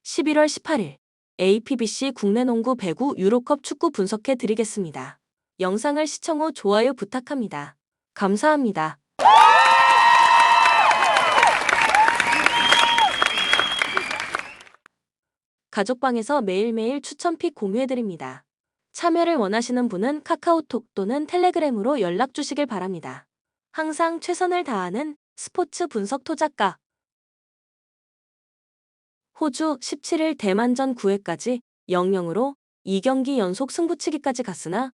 11월 18일 APBC 국내 농구 배구 유로컵 축구 분석해 드리겠습니다. 영상을 시청 후 좋아요 부탁합니다. 감사합니다. 가족방에서 매일매일 추천픽 공유해드립니다. 참여를 원하시는 분은 카카오톡 또는 텔레그램으로 연락 주시길 바랍니다. 항상 최선을 다하는 스포츠 분석 토작가. 호주 17일 대만전 9회까지 0-0으로 2경기 연속 승부치기까지 갔으나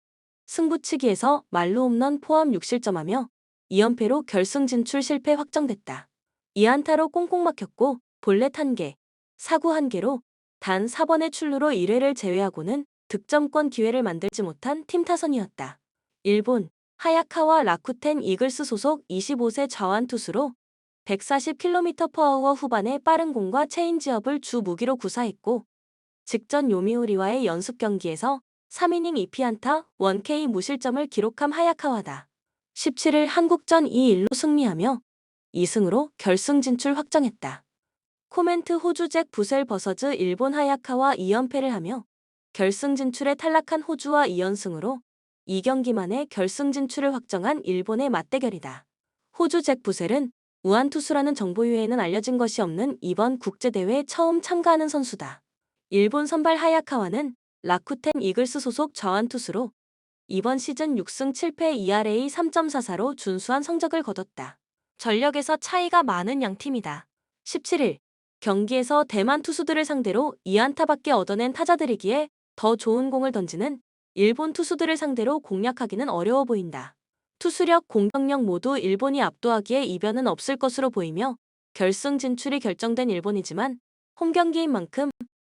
승부치기에서 말루 홈런 포함 6실점하며 2연패로 결승 진출 실패 확정됐다. 2안타로 꽁꽁 막혔고 볼넷 1개, 사구 1개로 단 4번의 출루로 1회를 제외하고는 득점권 기회를 만들지 못한 팀 타선이었다. 일본 하야카와 라쿠텐 이글스 소속 25세 좌완 투수로 140km/h 후반의 빠른 공과 체인지업을 주 무기로 구사했고 직전 요미우리와의 연습 경기에서 3이닝 2피안타 1K 무실점을 기록한 하야카와다. 17일 한국전 2-1로 승리하며 2승으로 결승 진출 확정했다. 코멘트 호주 잭 부셀 버서즈 일본 하야카와 2연패를 하며 결승 진출에 탈락한 호주와 2연승으로 2경기 만에 결승 진출을 확정한 일본의 맞대결이다. 호주 잭 부셀은 우한투수라는 정보 외에는 알려진 것이 없는 이번 국제대회에 처음 참가하는 선수다. 일본 선발 하야카와는 라쿠텐 이글스 소속 좌완투수로 이번 시즌 6승 7패 ERA 3.44로 준수한 성적을 거뒀다. 전력에서 차이가 많은 양팀이다. 17일 경기에서 대만 투수들을 상대로 2안타밖에 얻어낸 타자들이기에 더 좋은 공을 던지는 일본 투수들을 상대로 공략하기는 어려워 보인다. 투수력, 공격력 모두 일본이 압도하기에 이변은 없을 것으로 보이며 결승 진출이 결정된 일본이지만 홈경기인 만큼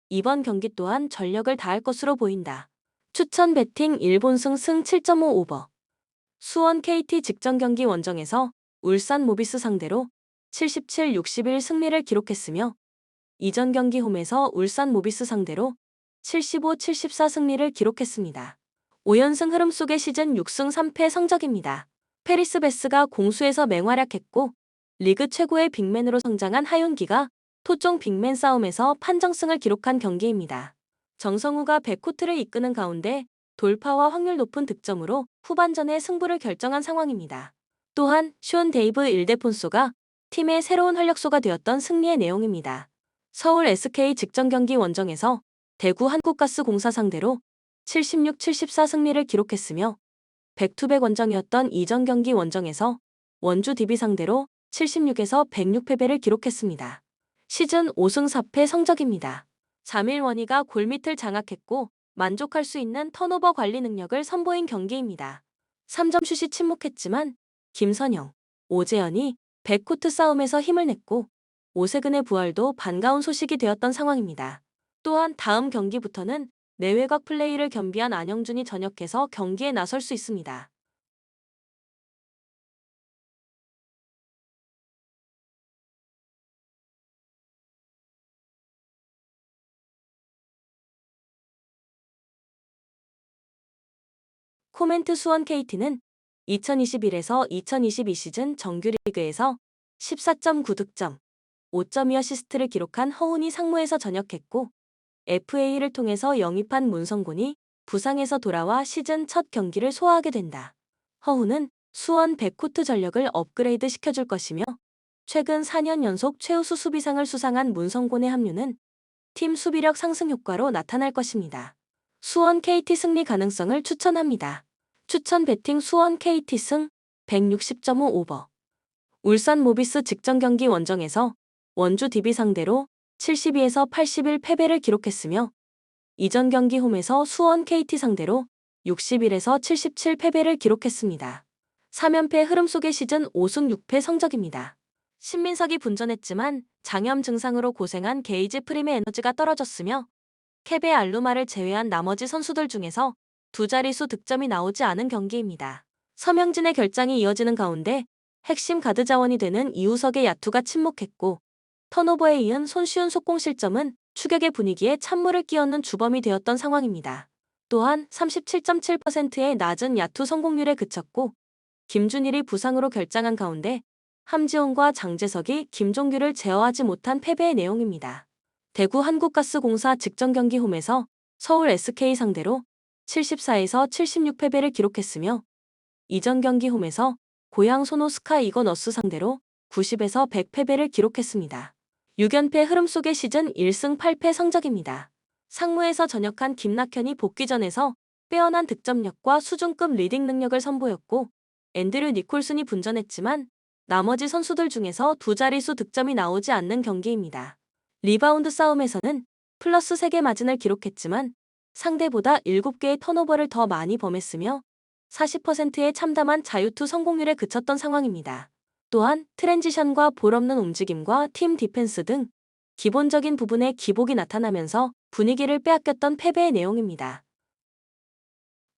이번 경기 또한 전력을 다할 것으로 보인다. 추천 배팅 일본승 승 7.5 오버. 수원 KT 직전 경기 원정에서 울산 모비스 상대로 77-61 승리를 기록했으며 이전 경기 홈에서 울산 모비스 상대로 75-74 승리를 기록했습니다. 5연승 흐름 속의 시즌 6승 3패 성적입니다. 페리스 베스가 공수에서 맹활약했고 리그 최고의 빅맨으로 성장한 하윤기가 토종 빅맨 싸움에서 판정승을 기록한 경기입니다. 정성우가 백코트를 이끄는 가운데 돌파와 확률 높은 득점으로 후반전의 승부를 결정한 상황입니다. 또한 쇼온 데이브 일데폰소가 팀의 새로운 활력소가 되었던 승리의 내용입니다. 서울 SK 직전 경기 원정에서 대구 한국가스공사 상대로 76-74 승리를 기록했으며 백투백 원정이었던 이전 경기 원정에서 원주 DB 상대로 76에서 106 패배를 기록했습니다. 시즌 5승 4패 성적입니다. 자밀원이가 골밑을 장악했고 만족할 수 있는 턴오버 관리 능력을 선보인 경기입니다. 3점슛이 침묵했지만 김선영, 오재현이 백코트 싸움에서 힘을 냈고 오세근의 부활도 반가운 소식이 되었던 상황입니다. 또한 다음 경기부터는 내외곽 플레이를 겸비한 안영준이 전역해서 경기에 나설 수 있습니다. 코멘트 수원 KT는 2021에서 2022 시즌 정규리그에서 14.9득점, 5.2어시스트를 기록한 허훈이 상무에서 전역했고 FA를 통해서 영입한 문성곤이 부상에서 돌아와 시즌 첫 경기를 소화하게 된다. 허훈은 수원 백코트 전력을 업그레이드 시켜줄 것이며 최근 4년 연속 최우수 수비상을 수상한 문성곤의 합류는 팀 수비력 상승 효과로 나타날 것입니다. 수원 KT 승리 가능성을 추천합니다. 추천 배팅 수원 KT 승 160.5 오버. 울산 모비스 직전 경기 원정에서 원주 DB 상대로 72에서 81 패배를 기록했으며 이전 경기 홈에서 수원 KT 상대로 61에서 77 패배를 기록했습니다. 3연패 흐름 속의 시즌 5승 6패 성적입니다. 신민석이 분전했지만 장염 증상으로 고생한 게이지 프림의 에너지가 떨어졌으며 케베 알루마를 제외한 나머지 선수들 중에서 두 자릿수 득점이 나오지 않은 경기입니다. 서명진의 결장이 이어지는 가운데 핵심 가드 자원이 되는 이우석의 야투가 침묵했고 턴오버에 이은 손쉬운 속공 실점은 추격의 분위기에 찬물을 끼얹는 주범이 되었던 상황입니다. 또한 37.7%의 낮은 야투 성공률에 그쳤고 김준일이 부상으로 결장한 가운데 함지원과 장재석이 김종규를 제어하지 못한 패배의 내용입니다. 대구 한국가스공사 직전 경기 홈에서 서울 SK 상대로 74에서 76패배를 기록했으며 이전 경기 홈에서 고양 소노스카 이거너스 상대로 90에서 100패배를 기록했습니다. 6연패 흐름 속의 시즌 1승 8패 성적입니다. 상무에서 전역한 김낙현이 복귀전에서 빼어난 득점력과 수준급 리딩 능력을 선보였고 앤드류 니콜슨이 분전했지만 나머지 선수들 중에서 두 자릿수 득점이 나오지 않는 경기입니다. 리바운드 싸움에서는 플러스 3개 마진을 기록했지만 상대보다 7개의 턴오버를 더 많이 범했으며 40%의 참담한 자유투 성공률에 그쳤던 상황입니다. 또한 트랜지션과 볼 없는 움직임과 팀 디펜스 등 기본적인 부분에 기복이 나타나면서 분위기를 빼앗겼던 패배의 내용입니다.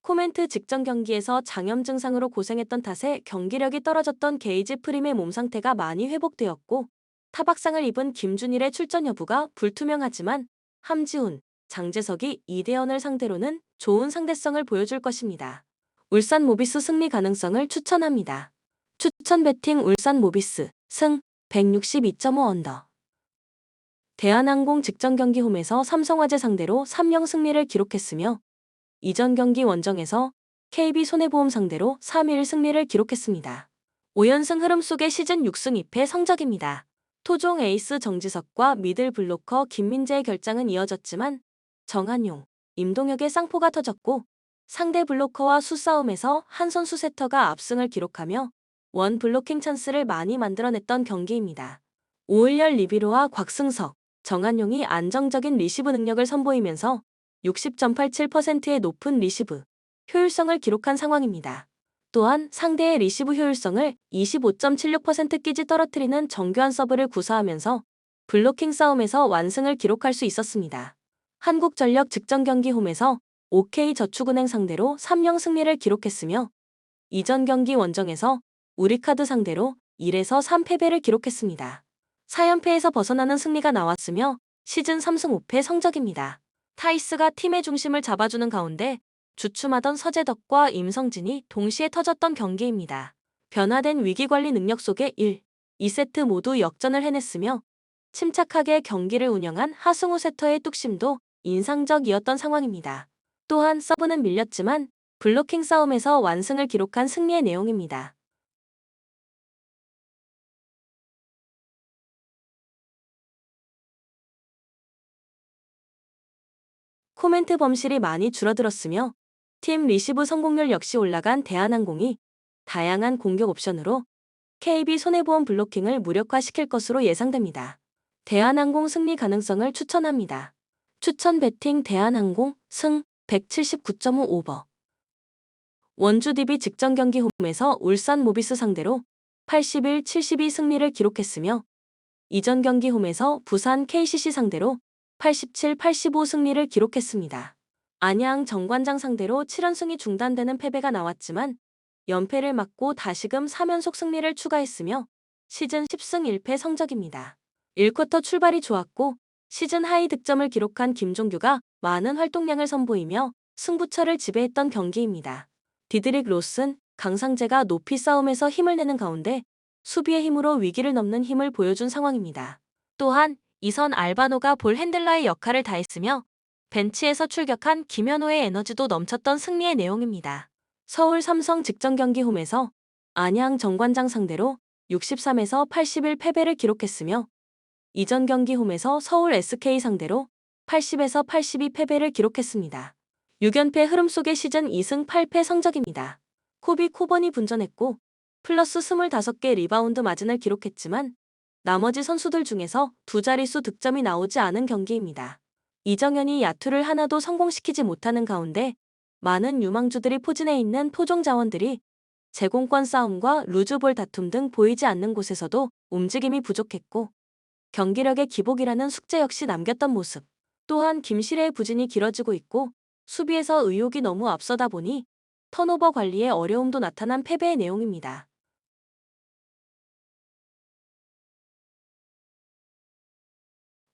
코멘트 직전 경기에서 장염 증상으로 고생했던 탓에 경기력이 떨어졌던 게이지 프림의 몸 상태가 많이 회복되었고 타박상을 입은 김준일의 출전 여부가 불투명하지만 함지훈, 장재석이 이대현을 상대로는 좋은 상대성을 보여줄 것입니다. 울산 모비스 승리 가능성을 추천합니다. 추천 배팅 울산 모비스 승 162.5 언더. 대한항공 직전 경기 홈에서 삼성화재 상대로 3령 승리를 기록했으며 이전 경기 원정에서 KB손해보험 상대로 3일 승리를 기록했습니다. 5연승 흐름 속의 시즌 6승 2패 성적입니다. 토종 에이스 정지석과 미들 블로커 김민재의 결장은 이어졌지만 정한용, 임동혁의 쌍포가 터졌고 상대 블로커와 수싸움에서 한 선수 세터가 압승을 기록하며 원 블로킹 찬스를 많이 만들어냈던 경기입니다. 오을열 리비로와 곽승석, 정한용이 안정적인 리시브 능력을 선보이면서 60.87%의 높은 리시브 효율성을 기록한 상황입니다. 또한 상대의 리시브 효율성을 25.76% 끼지 떨어뜨리는 정교한 서브를 구사하면서 블로킹 싸움에서 완승을 기록할 수 있었습니다. 한국전력 직전 경기 홈에서 OK저축은행 상대로 3령 승리를 기록했으며 이전 경기 원정에서 우리카드 상대로 1에서 3패배를 기록했습니다. 4연패에서 벗어나는 승리가 나왔으며 시즌 3승 5패 성적입니다. 타이스가 팀의 중심을 잡아주는 가운데 주춤하던 서재덕과 임성진이 동시에 터졌던 경기입니다. 변화된 위기관리 능력 속에 1, 2세트 모두 역전을 해냈으며 침착하게 경기를 운영한 하승우 세터의 뚝심도 인상적이었던 상황입니다. 또한 서브는 밀렸지만 블로킹 싸움에서 완승을 기록한 승리의 내용입니다. 코멘트 범실이 많이 줄어들었으며 팀 리시브 성공률 역시 올라간 대한항공이 다양한 공격 옵션으로 KB손해보험 블로킹을 무력화시킬 것으로 예상됩니다. 대한항공 승리 가능성을 추천합니다. 추천 배팅 대한항공 승 179.5 오버. 원주 DB 직전 경기 홈에서 울산 모비스 상대로 81-72 승리를 기록했으며 이전 경기 홈에서 부산 KCC 상대로 87-85 승리를 기록했습니다. 안양 정관장 상대로 7연승이 중단되는 패배가 나왔지만 연패를 막고 다시금 3연속 승리를 추가했으며 시즌 10승 1패 성적입니다. 1쿼터 출발이 좋았고 시즌 하이 득점을 기록한 김종규가 많은 활동량을 선보이며 승부처를 지배했던 경기입니다. 디드릭 로슨, 강상재가 높이 싸움에서 힘을 내는 가운데 수비의 힘으로 위기를 넘는 힘을 보여준 상황입니다. 또한 이선 알바노가 볼 핸들러의 역할을 다했으며 벤치에서 출격한 김현호의 에너지도 넘쳤던 승리의 내용입니다. 서울 삼성 직전 경기 홈에서 안양 정관장 상대로 63에서 81 패배를 기록했으며 이전 경기 홈에서 서울 SK 상대로 80에서 82 패배를 기록했습니다. 6연패 흐름 속의 시즌 2승 8패 성적입니다. 코비 코번이 분전했고 플러스 25개 리바운드 마진을 기록했지만 나머지 선수들 중에서 두 자릿수 득점이 나오지 않은 경기입니다. 이정현이 야투를 하나도 성공시키지 못하는 가운데 많은 유망주들이 포진해 있는 토종 자원들이 제공권 싸움과 루즈볼 다툼 등 보이지 않는 곳에서도 움직임이 부족했고 경기력의 기복이라는 숙제 역시 남겼던 모습. 또한 김실의 부진이 길어지고 있고 수비에서 의욕이 너무 앞서다 보니 턴오버 관리에 어려움도 나타난 패배의 내용입니다.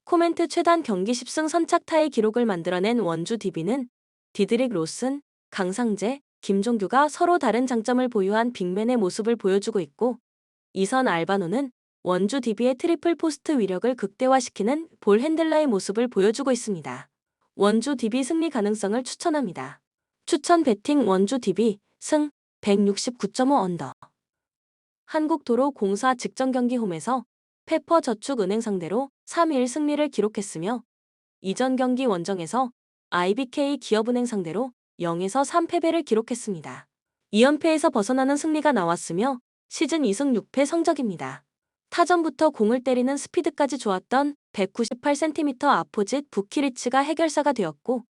코멘트 최단 경기 10승 선착타의 기록을 만들어낸 원주 DB는 디드릭 로슨, 강상재, 김종규가 서로 다른 장점을 보유한 빅맨의 모습을 보여주고 있고 이선 알바노는 원주 DB의 트리플 포스트 위력을 극대화시키는 볼 핸들러의 모습을 보여주고 있습니다. 원주 DB 승리 가능성을 추천합니다. 추천 배팅 원주 DB 승 169.5 언더. 한국도로공사 직전 경기 홈에서 페퍼저축은행 상대로 3-1 승리를 기록했으며 이전 경기 원정에서 IBK 기업은행 상대로 0에서 3 패배를 기록했습니다. 2연패에서 벗어나는 승리가 나왔으며 시즌 2승 6패 성적입니다. 타전부터 공을 때리는 스피드까지 좋았던 198cm 아포짓 부키리츠가 해결사가 되었고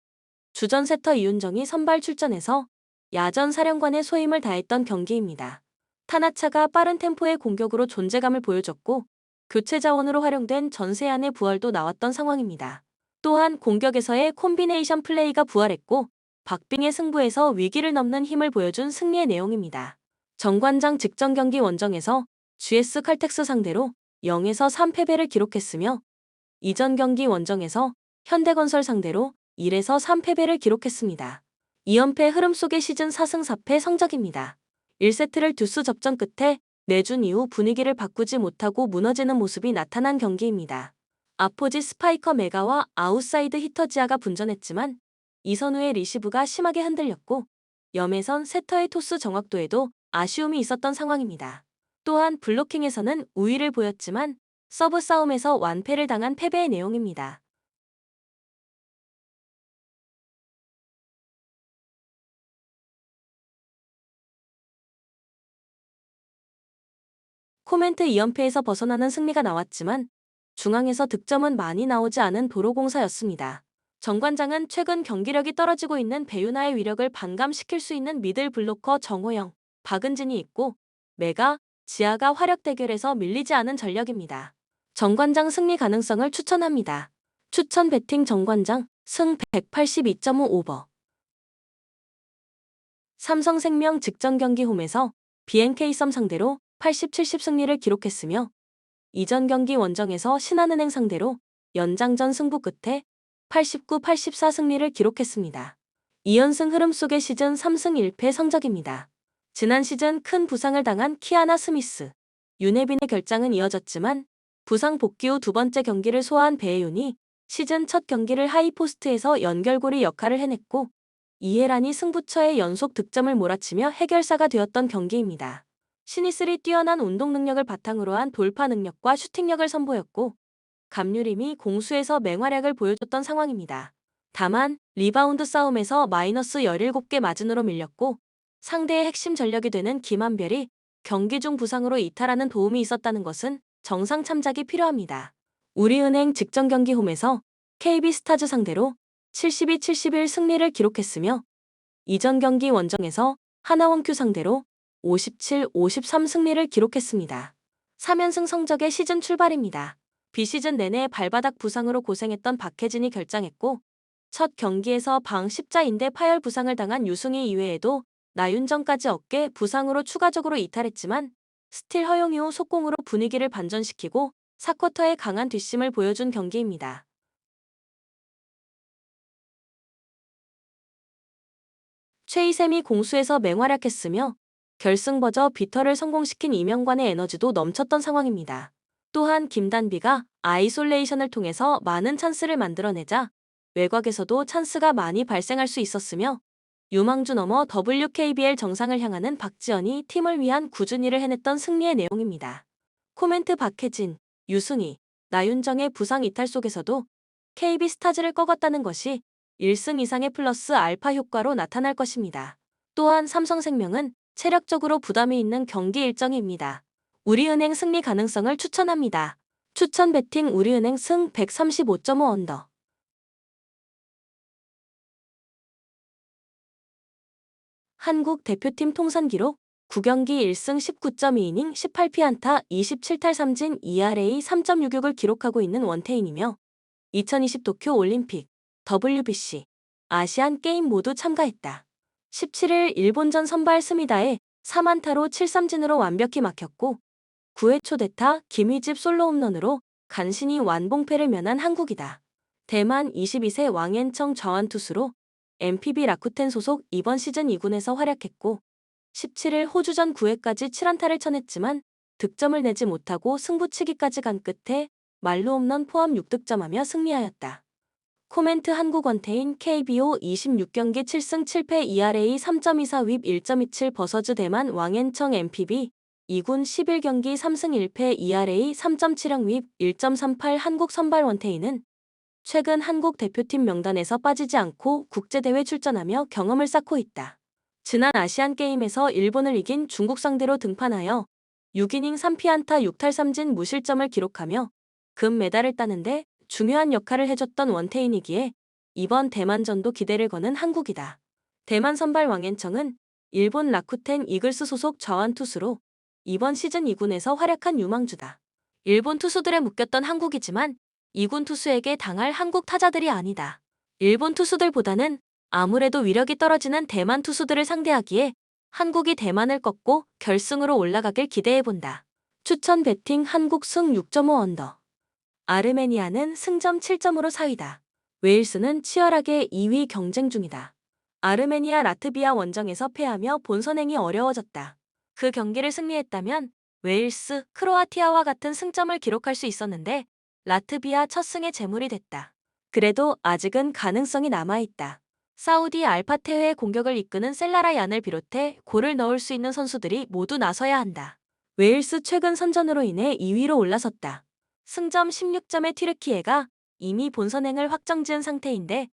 주전 세터 이윤정이 선발 출전해서 야전 사령관의 소임을 다했던 경기입니다. 타나차가 빠른 템포의 공격으로 존재감을 보여줬고 교체 자원으로 활용된 전세안의 부활도 나왔던 상황입니다. 또한 공격에서의 콤비네이션 플레이가 부활했고 박빙의 승부에서 위기를 넘는 힘을 보여준 승리의 내용입니다. 정관장 직전 경기 원정에서 GS 칼텍스 상대로 0에서 3 패배를 기록했으며 이전 경기 원정에서 현대건설 상대로 1에서 3 패배를 기록했습니다. 2연패 흐름 속의 시즌 4승 4패 성적입니다. 1세트를 듀스 접전 끝에 내준 이후 분위기를 바꾸지 못하고 무너지는 모습이 나타난 경기입니다. 아포지 스파이커 메가와 아웃사이드 히터지아가 분전했지만 이선우의 리시브가 심하게 흔들렸고 염혜선 세터의 토스 정확도에도 아쉬움이 있었던 상황입니다. 또한 블로킹에서는 우위를 보였지만 서브 싸움에서 완패를 당한 패배의 내용입니다. 코멘트 2연패에서 벗어나는 승리가 나왔지만 중앙에서 득점은 많이 나오지 않은 도로공사였습니다. 정관장은 최근 경기력이 떨어지고 있는 배유나의 위력을 반감시킬 수 있는 미들 블로커 정호영, 박은진이 있고 메가, 지아가 화력 대결에서 밀리지 않은 전력입니다. 정관장 승리 가능성을 추천합니다. 추천 배팅 정관장 승 182.5 오버. 삼성생명 직전 경기 홈에서 BNK썸 상대로 80-70 승리를 기록했으며 이전 경기 원정에서 신한은행 상대로 연장전 승부 끝에 89-84 승리를 기록했습니다. 2연승 흐름 속의 시즌 3승 1패 성적입니다. 지난 시즌 큰 부상을 당한 키아나 스미스, 윤혜빈의 결장은 이어졌지만 부상 복귀 후 두 번째 경기를 소화한 배혜윤이 시즌 첫 경기를 하이포스트에서 연결고리 역할을 해냈고 이해란이 승부처의 연속 득점을 몰아치며 해결사가 되었던 경기입니다. 신이슬이 뛰어난 운동 능력을 바탕으로 한 돌파 능력과 슈팅력을 선보였고 감유림이 공수에서 맹활약을 보여줬던 상황입니다. 다만 리바운드 싸움에서 마이너스 17개 마진으로 밀렸고 상대의 핵심 전력이 되는 김한별이 경기 중 부상으로 이탈하는 도움이 있었다는 것은 정상 참작이 필요합니다. 우리은행 직전 경기 홈에서 KB스타즈 상대로 72-71 승리를 기록했으며 이전 경기 원정에서 하나원큐 상대로 57-53 승리를 기록했습니다. 3연승 성적의 시즌 출발입니다. 비시즌 내내 발바닥 부상으로 고생했던 박혜진이 결장했고 첫 경기에서 방 십자인대 파열 부상을 당한 유승희 이외에도 나윤정까지 어깨 부상으로 추가적으로 이탈했지만 스틸 허용 이후 속공으로 분위기를 반전시키고 4쿼터의 강한 뒷심을 보여준 경기입니다. 최희샘이 공수에서 맹활약했으며 결승 버저 비터를 성공시킨 이명관의 에너지도 넘쳤던 상황입니다. 또한 김단비가 아이솔레이션을 통해서 많은 찬스를 만들어내자 외곽에서도 찬스가 많이 발생할 수 있었으며 유망주 넘어 WKBL 정상을 향하는 박지연이 팀을 위한 꾸준히 일을 해냈던 승리의 내용입니다. 코멘트 박혜진, 유승희, 나윤정의 부상 이탈 속에서도 KB스타즈를 꺾었다는 것이 1승 이상의 플러스 알파 효과로 나타날 것입니다. 또한 삼성생명은 체력적으로 부담이 있는 경기 일정입니다. 우리은행 승리 가능성을 추천합니다. 추천 배팅 우리은행 승 135.5 언더. 한국 대표팀 통산 기록 9경기 1승 19.2이닝 18피안타 27탈 3진 ERA 3.66을 기록하고 있는 원태인이며 2020 도쿄 올림픽, WBC, 아시안 게임 모두 참가했다. 17일 일본전 선발 스미다에 4안타로 7삼진으로 완벽히 막혔고 9회 초 대타 김희집 솔로 홈런으로 간신히 완봉패를 면한 한국이다. 대만 22세 왕앤청 좌완 투수로 MPB 라쿠텐 소속 이번 시즌 2군에서 활약했고 17일 호주전 9회까지 7안타를 쳐냈지만 득점을 내지 못하고 승부치기까지 간 끝에 말로 홈런 포함 6득점하며 승리하였다. 코멘트 한국 원태인 KBO 26경기 7승 7패 ERA 3.24 윕 1.27 버서즈 대만 왕앤청 MPB 2군 11경기 3승 1패 ERA 3.70 윕 1.38 한국 선발 원태인은 최근 한국 대표팀 명단에서 빠지지 않고 국제대회 출전하며 경험을 쌓고 있다. 지난 아시안게임에서 일본을 이긴 중국 상대로 등판하여 6이닝 3피안타 6탈3진 무실점을 기록하며 금메달을 따는데 중요한 역할을 해줬던 원태인이기에 이번 대만전도 기대를 거는 한국이다. 대만 선발 왕앤청은 일본 라쿠텐 이글스 소속 좌완 투수로 이번 시즌 2군에서 활약한 유망주다. 일본 투수들에 묶였던 한국이지만 2군 투수에게 당할 한국 타자들이 아니다. 일본 투수들보다는 아무래도 위력이 떨어지는 대만 투수들을 상대하기에 한국이 대만을 꺾고 결승으로 올라가길 기대해본다. 추천 배팅 한국 승 6.5 언더. 아르메니아는 승점 7점으로 4위다. 웨일스는 치열하게 2위 경쟁 중이다. 아르메니아 라트비아 원정에서 패하며 본선행이 어려워졌다. 그 경기를 승리했다면 웨일스, 크로아티아와 같은 승점을 기록할 수 있었는데 라트비아 첫 승의 제물이 됐다. 그래도 아직은 가능성이 남아있다. 사우디 알파테흐의 공격을 이끄는 셀라라 얀을 비롯해 골을 넣을 수 있는 선수들이 모두 나서야 한다. 웨일스 최근 선전으로 인해 2위로 올라섰다. 승점 16점의 튀르키예가 이미 본선행을 확정지은 상태인데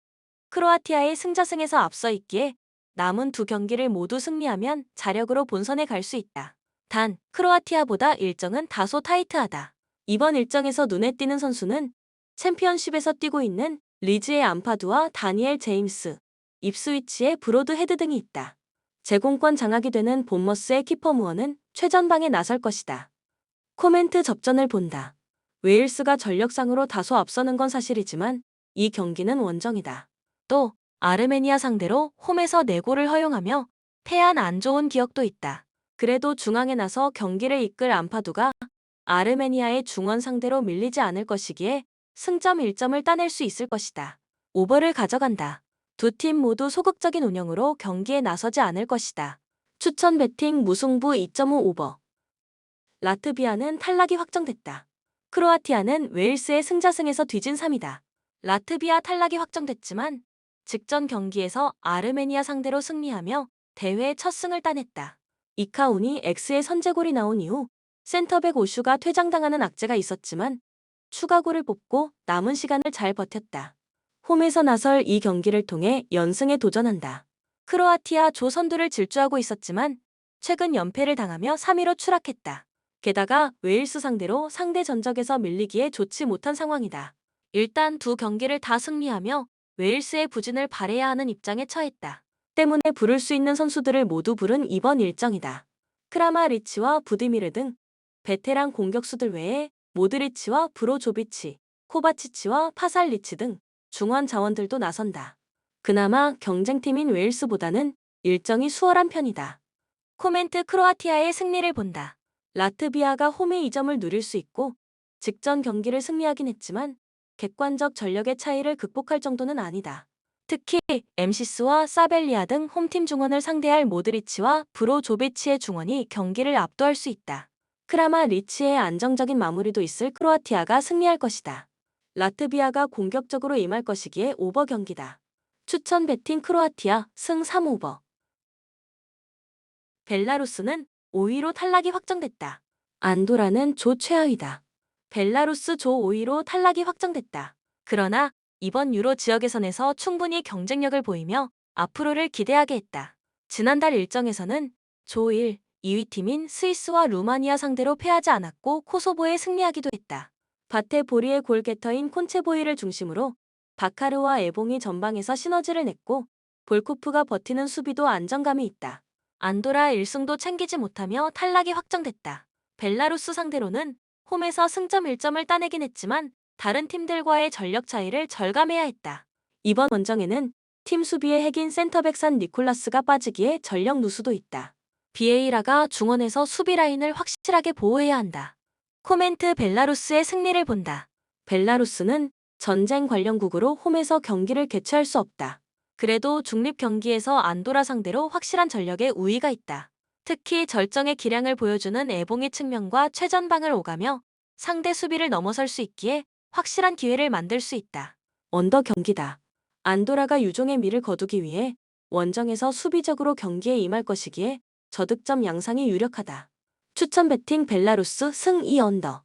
크로아티아의 승자승에서 앞서 있기에 남은 두 경기를 모두 승리하면 자력으로 본선에 갈 수 있다. 단, 크로아티아보다 일정은 다소 타이트하다. 이번 일정에서 눈에 띄는 선수는 챔피언십에서 뛰고 있는 리즈의 암파두와 다니엘 제임스, 입스위치의 브로드 헤드 등이 있다. 제공권 장악이 되는 본머스의 키퍼 무어는 최전방에 나설 것이다. 코멘트 접전을 본다. 웨일스가 전력상으로 다소 앞서는 건 사실이지만 이 경기는 원정이다. 또 아르메니아 상대로 홈에서 4골을 허용하며 패한 안 좋은 기억도 있다. 그래도 중앙에 나서 경기를 이끌 암파두가 아르메니아의 중원 상대로 밀리지 않을 것이기에 승점 1점을 따낼 수 있을 것이다. 오버를 가져간다. 두 팀 모두 소극적인 운영으로 경기에 나서지 않을 것이다. 추천 배팅 무승부 2.5 오버. 라트비아는 탈락이 확정됐다. 크로아티아는 웨일스의 승자승에서 뒤진 3위다. 라트비아 탈락이 확정됐지만 직전 경기에서 아르메니아 상대로 승리하며 대회 첫 승을 따냈다. 이카운이 X의 선제골이 나온 이후 센터백 오슈가 퇴장당하는 악재가 있었지만 추가골을 뽑고 남은 시간을 잘 버텼다. 홈에서 나설 이 경기를 통해 연승에 도전한다. 크로아티아 조 선두를 질주하고 있었지만 최근 연패를 당하며 3위로 추락했다. 게다가 웨일스 상대로 상대 전적에서 밀리기에 좋지 못한 상황이다. 일단 두 경기를 다 승리하며 웨일스의 부진을 발해야 하는 입장에 처했다. 때문에 부를 수 있는 선수들을 모두 부른 이번 일정이다. 크라마리치와 부디미르 등 베테랑 공격수들 외에 모드리치와 브로조비치, 코바치치와 파살리치 등 중원 자원들도 나선다. 그나마 경쟁팀인 웨일스보다는 일정이 수월한 편이다. 코멘트 크로아티아의 승리를 본다. 라트비아가 홈에 2점을 누릴 수 있고 직전 경기를 승리하긴 했지만 객관적 전력의 차이를 극복할 정도는 아니다. 특히 엠시스와 사벨리아 등 홈팀 중원을 상대할 모드리치와 브로조비치의 중원이 경기를 압도할 수 있다. 크라마리치의 안정적인 마무리도 있을 크로아티아가 승리할 것이다. 라트비아가 공격적으로 임할 것이기에 오버 경기다. 추천 배팅 크로아티아 승 3오버. 벨라루스는 5위로 탈락이 확정됐다. 안도라는 조 최하위다. 벨라루스 조 5위로 탈락이 확정됐다. 그러나 이번 유로 지역 예선에서 충분히 경쟁력을 보이며 앞으로를 기대하게 했다. 지난달 일정에서는 조 1, 2위 팀인 스위스와 루마니아 상대로 패하지 않았고 코소보에 승리하기도 했다. 바테 보리의 골게터인 콘체보이를 중심으로 바카르와 에봉이 전방에서 시너지를 냈고 볼코프가 버티는 수비도 안정감이 있다. 안도라 1승도 챙기지 못하며 탈락이 확정됐다. 벨라루스 상대로는 홈에서 승점 1점을 따내긴 했지만 다른 팀들과의 전력 차이를 절감해야 했다. 이번 원정에는 팀 수비의 핵인 센터백 산 니콜라스가 빠지기에 전력 누수도 있다. 비에이라가 중원에서 수비 라인을 확실하게 보호해야 한다. 코멘트 벨라루스의 승리를 본다. 벨라루스는 전쟁 관련국으로 홈에서 경기를 개최할 수 없다. 그래도 중립 경기에서 안도라 상대로 확실한 전력의 우위가 있다. 특히 절정의 기량을 보여주는 애봉의 측면과 최전방을 오가며 상대 수비를 넘어설 수 있기에 확실한 기회를 만들 수 있다. 언더 경기다. 안도라가 유종의 미를 거두기 위해 원정에서 수비적으로 경기에 임할 것이기에 저득점 양상이 유력하다. 추천 배팅 벨라루스 승 2언더.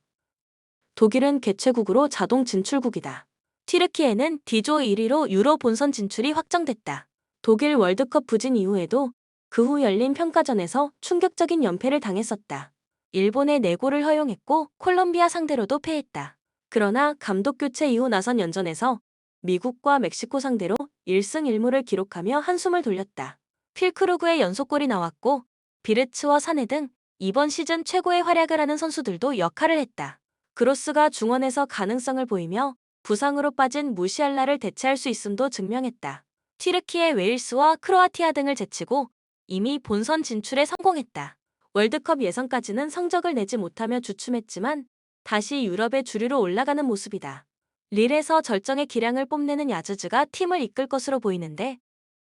독일은 개최국으로 자동 진출국이다. 튀르키예는 D조 1위로 유로 본선 진출이 확정됐다. 독일 월드컵 부진 이후에도 그 후 열린 평가전에서 충격적인 연패를 당했었다. 일본에 4골을 허용했고 콜롬비아 상대로도 패했다. 그러나 감독 교체 이후 나선 연전에서 미국과 멕시코 상대로 1승 1무를 기록하며 한숨을 돌렸다. 필크루그의 연속골이 나왔고 비르츠와 사네 등 이번 시즌 최고의 활약을 하는 선수들도 역할을 했다. 그로스가 중원에서 가능성을 보이며 부상으로 빠진 무시알라를 대체할 수 있음도 증명했다. 튀르키예 웨일스와 크로아티아 등을 제치고 이미 본선 진출에 성공했다. 월드컵 예선까지는 성적을 내지 못하며 주춤했지만 다시 유럽의 주류로 올라가는 모습이다. 릴에서 절정의 기량을 뽐내는 야즈즈가 팀을 이끌 것으로 보이는데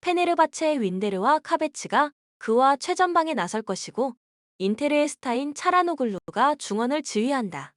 페네르바체의 윈데르와 카베치가 그와 최전방에 나설 것이고 인테르의 스타인 차라노글루가 중원을 지휘한다.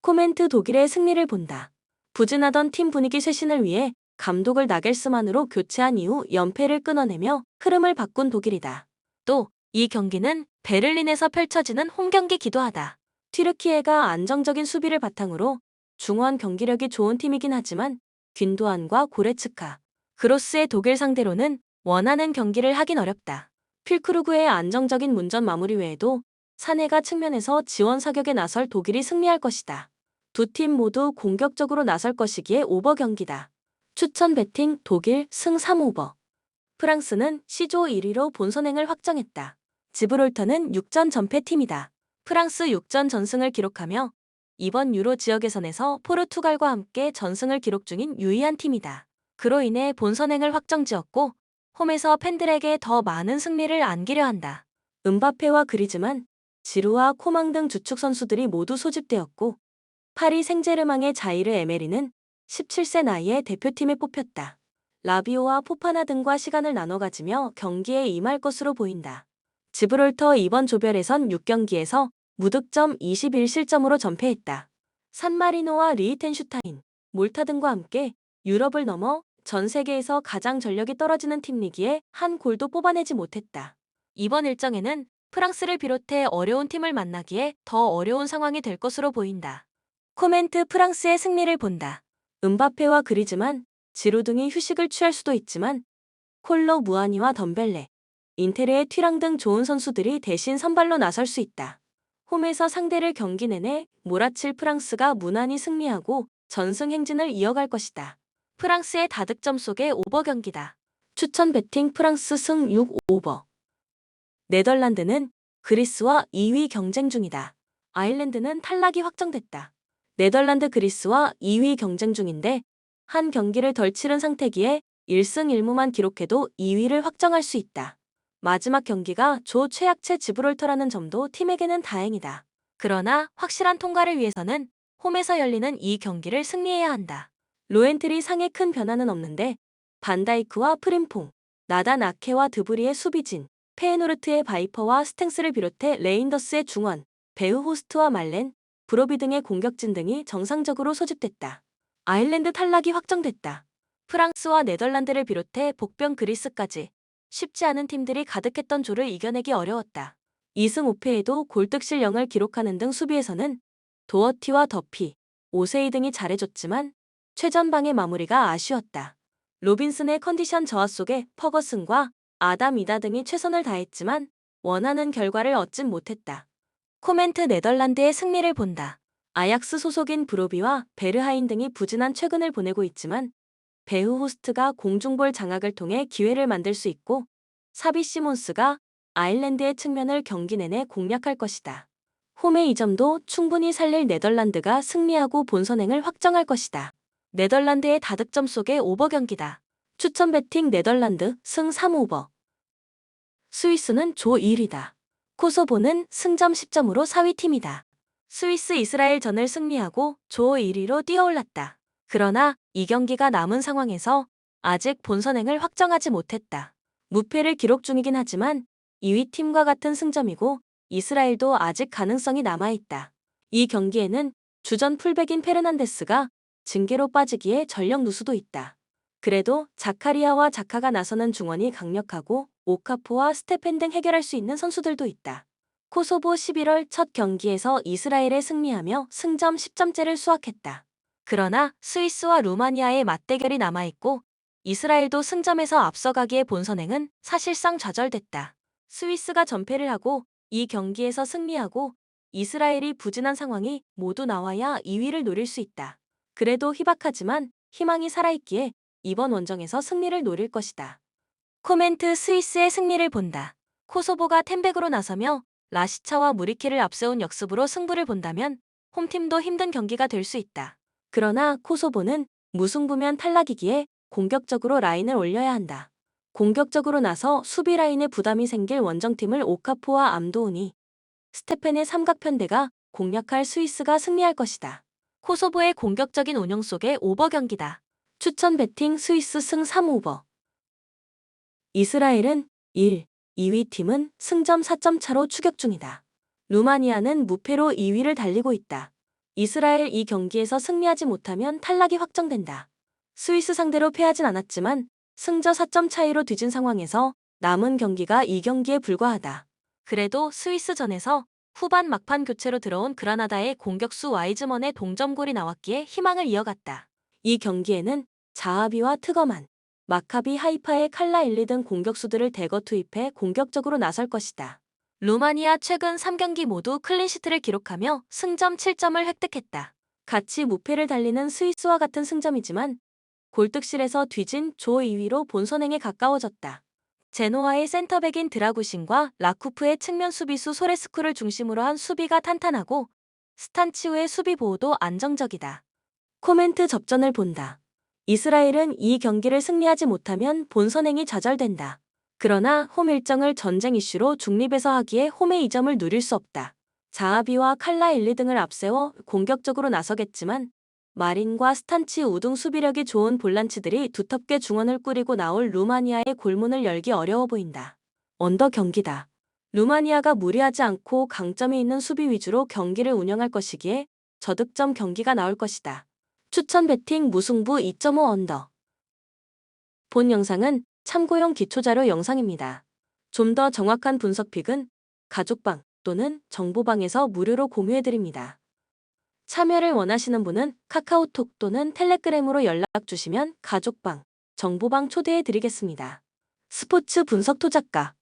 코멘트 독일의 승리를 본다. 부진하던 팀 분위기 쇄신을 위해 감독을 나겔스만으로 교체한 이후 연패를 끊어내며 흐름을 바꾼 독일이다. 또 이 경기는 베를린에서 펼쳐지는 홈경기기도 하다. 튀르키예가 안정적인 수비를 바탕으로 중원 경기력이 좋은 팀이긴 하지만 균도안과 고레츠카, 그로스의 독일 상대로는 원하는 경기를 하긴 어렵다. 필크루그의 안정적인 문전 마무리 외에도 사네가 측면에서 지원 사격에 나설 독일이 승리할 것이다. 두 팀 모두 공격적으로 나설 것이기에 오버 경기다. 추천 배팅 독일 승 3오버. 프랑스는 C조 1위로 본선행을 확정했다. 지브롤터는 6전 전패팀이다. 프랑스 6전 전승을 기록하며 이번 유로 지역예선에서 포르투갈과 함께 전승을 기록 중인 유의한 팀이다. 그로 인해 본선행을 확정지었고 홈에서 팬들에게 더 많은 승리를 안기려 한다. 음바페와 그리즈만, 지루와 코망 등 주축 선수들이 모두 소집되었고 파리 생제르맹의 자이르 에메리는 17세 나이에 대표팀에 뽑혔다. 라비오와 포파나 등과 시간을 나눠 가지며 경기에 임할 것으로 보인다. 지브롤터 이번 조별예선 6경기에서 무득점 21실점으로 전패했다. 산마리노와 리히텐슈타인, 몰타 등과 함께 유럽을 넘어 전 세계에서 가장 전력이 떨어지는 팀이기에 한 골도 뽑아내지 못했다. 이번 일정에는 프랑스를 비롯해 어려운 팀을 만나기에 더 어려운 상황이 될 것으로 보인다. 코멘트 프랑스의 승리를 본다. 음바페와 그리즈만, 지루 등이 휴식을 취할 수도 있지만 콜로 무아니와 덤벨레, 인테르의 튀랑 등 좋은 선수들이 대신 선발로 나설 수 있다. 홈에서 상대를 경기 내내 몰아칠 프랑스가 무난히 승리하고 전승 행진을 이어갈 것이다. 프랑스의 다득점 속의 오버 경기다. 추천 배팅 프랑스 승 6오버. 네덜란드는 그리스와 2위 경쟁 중이다. 아일랜드는 탈락이 확정됐다. 네덜란드 그리스와 2위 경쟁 중인데 한 경기를 덜 치른 상태기에 1승 1무만 기록해도 2위를 확정할 수 있다. 마지막 경기가 조 최약체 지브롤터라는 점도 팀에게는 다행이다. 그러나 확실한 통과를 위해서는 홈에서 열리는 이 경기를 승리해야 한다. 로엔트리 상에 큰 변화는 없는데 반다이크와 프림퐁, 나단 아케와 드브리의 수비진, 페에노르트의 바이퍼와 스탱스를 비롯해 레인더스의 중원, 베우 호스트와 말렌, 브로비 등의 공격진 등이 정상적으로 소집됐다. 아일랜드 탈락이 확정됐다. 프랑스와 네덜란드를 비롯해 복병 그리스까지 쉽지 않은 팀들이 가득했던 조를 이겨내기 어려웠다. 2승 5패에도 골득실 0을 기록하는 등 수비에서는 도어티와 더피, 오세이 등이 잘해줬지만 최전방의 마무리가 아쉬웠다. 로빈슨의 컨디션 저하 속에 퍼거슨과 아담 이다 등이 최선을 다했지만 원하는 결과를 얻진 못했다. 코멘트 네덜란드의 승리를 본다. 아약스 소속인 브로비와 베르하인 등이 부진한 최근을 보내고 있지만 베후 호스트가 공중볼 장악을 통해 기회를 만들 수 있고 사비 시몬스가 아일랜드의 측면을 경기 내내 공략할 것이다. 홈의 이 점도 충분히 살릴 네덜란드가 승리하고 본선행을 확정할 것이다. 네덜란드의 다득점 속의 오버 경기다. 추천 배팅 네덜란드 승 3오버. 스위스는 조 1위다. 코소보는 승점 10점으로 4위 팀이다. 스위스 이스라엘전을 승리하고 조 1위로 뛰어올랐다. 그러나 이 경기가 남은 상황에서 아직 본선행을 확정하지 못했다. 무패를 기록 중이긴 하지만 2위 팀과 같은 승점이고 이스라엘도 아직 가능성이 남아있다. 이 경기에는 주전 풀백인 페르난데스가 징계로 빠지기에 전력 누수도 있다. 그래도 자카리아와 자카가 나서는 중원이 강력하고 오카포와 스테펜 등 해결할 수 있는 선수들도 있다. 코소보 11월 첫 경기에서 이스라엘에 승리하며 승점 10점째를 수확했다. 그러나 스위스와 루마니아의 맞대결이 남아있고 이스라엘도 승점에서 앞서가기에 본선행은 사실상 좌절됐다. 스위스가 전패를 하고 이 경기에서 승리하고 이스라엘이 부진한 상황이 모두 나와야 2위를 노릴 수 있다. 그래도 희박하지만 희망이 살아있기에 이번 원정에서 승리를 노릴 것이다. 코멘트 스위스의 승리를 본다. 코소보가 텐백으로 나서며 라시차와 무리케를 앞세운 역습으로 승부를 본다면 홈팀도 힘든 경기가 될 수 있다. 그러나 코소보는 무승부면 탈락이기에 공격적으로 라인을 올려야 한다. 공격적으로 나서 수비 라인에 부담이 생길 원정팀을 오카포와 암도우니, 스테펜의 삼각편대가 공략할 스위스가 승리할 것이다. 코소보의 공격적인 운영 속의 오버 경기다. 추천 배팅 스위스 승 3오버. 이스라엘은 1, 2위 팀은 승점 4점 차로 추격 중이다. 루마니아는 무패로 2위를 달리고 있다. 이스라엘 이 경기에서 승리하지 못하면 탈락이 확정된다. 스위스 상대로 패하진 않았지만 승저 4점 차이로 뒤진 상황에서 남은 경기가 2경기에 불과하다. 그래도 스위스전에서 후반 막판 교체로 들어온 그라나다의 공격수 와이즈먼의 동점골이 나왔기에 희망을 이어갔다. 이 경기에는 자하비와 트거만, 마카비 하이파의 칼라일리 등 공격수들을 대거 투입해 공격적으로 나설 것이다. 루마니아 최근 3경기 모두 클린시트를 기록하며 승점 7점을 획득했다. 같이 무패를 달리는 스위스와 같은 승점이지만 골득실에서 뒤진 조 2위로 본선행에 가까워졌다. 제노아의 센터백인 드라구신과 라쿠프의 측면 수비수 소레스쿠를 중심으로 한 수비가 탄탄하고 스탄치우의 수비 보호도 안정적이다. 코멘트 접전을 본다. 이스라엘은 이 경기를 승리하지 못하면 본선행이 좌절된다. 그러나 홈 일정을 전쟁 이슈로 중립에서 하기에 홈의 이점을 누릴 수 없다. 자하비와 칼라일리 등을 앞세워 공격적으로 나서겠지만 마린과 스탄치우 등 수비력이 좋은 볼란치들이 두텁게 중원을 꾸리고 나올 루마니아의 골문을 열기 어려워 보인다. 언더 경기다. 루마니아가 무리하지 않고 강점이 있는 수비 위주로 경기를 운영할 것이기에 저득점 경기가 나올 것이다. 추천 배팅 무승부 2.5 언더. 본 영상은 참고용 기초자료 영상입니다. 좀 더 정확한 분석픽은 가족방 또는 정보방에서 무료로 공유해드립니다. 참여를 원하시는 분은 카카오톡 또는 텔레그램으로 연락 주시면 가족방, 정보방 초대해드리겠습니다. 스포츠 분석 토작가